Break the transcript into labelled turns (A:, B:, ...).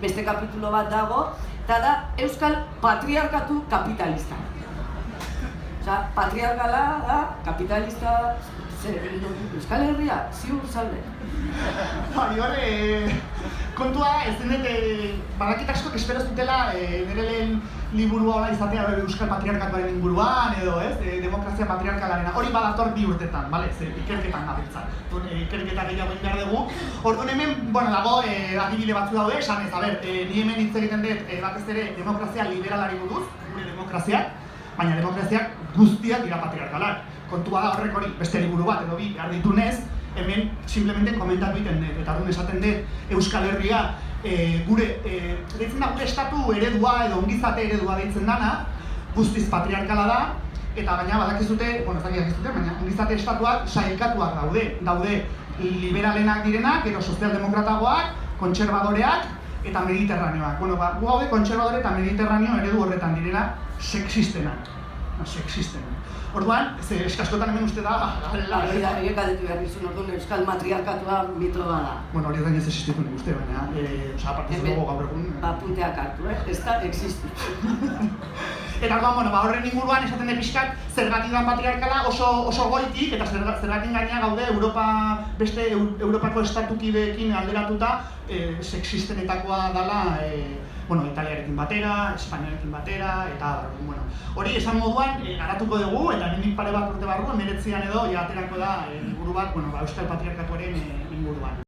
A: beste kapitulo bat dago, eta da Euskal Patriarkatu Kapitalista. Osa, patriarkala da, kapitalista, Euskal Herria, ziur zalde.
B: Kontua, ez denet, badakit askok espero zutela nire lehen liburua hola izatea Euskal Patriarkatuaren inguruan edo, demokrazia patriarkalarena. Hori badator 2 urtetan, ikerketan gabiltza. Ikerketa gehiago egin behar dugu. Orduan hemen, dago adibide batzu daude, esan ez, ni hemen hitz egiten dut batez ere demokrazia liberalari buruz, gure demokraziak, baina demokraziak guztiak dira patriarkalak. Kontua da horrek hori, beste liburu bat edo bi behar ditunez, hemen simplemente komentatu egiten dut, eta orduan esaten dut Euskal Herria gure estatu eredua edo ongizate eredua deitzen dana, guztiz patriarkala da, eta baina badakizute, baina ongizate estatuak sailkatuak daude liberalenak direnak, gero sozialdemokratagoak, kontserbadoreak eta mediterraneoak. Gu gaude kontserbadore eta mediterraneo eredu horretan direna sexistenak. Orduan, eskaskotan hemen uste da...
A: Horiek galdetu behar bizun, orduan Euskal Matriarkatua mito bada.
B: Hori ez existitu nik uste, baina... Apartez dugu gaur egun...
A: Punteak hartu, ez da existitu.
B: Eta orduan, horren inguruan esaten dut pixkat zergatik da patriarkala oso goitik, eta zergatik gaina gaude beste Europako estatukideekin alderatuta sexistenetakoa dela Italiarekin batera, Espainiarekin batera, eta hori esan moduan garatuko dugu, eta hemendik pare bat urte barruan, 19an edo aterako da liburu bat Euskal Patriarkatuaren inguruan.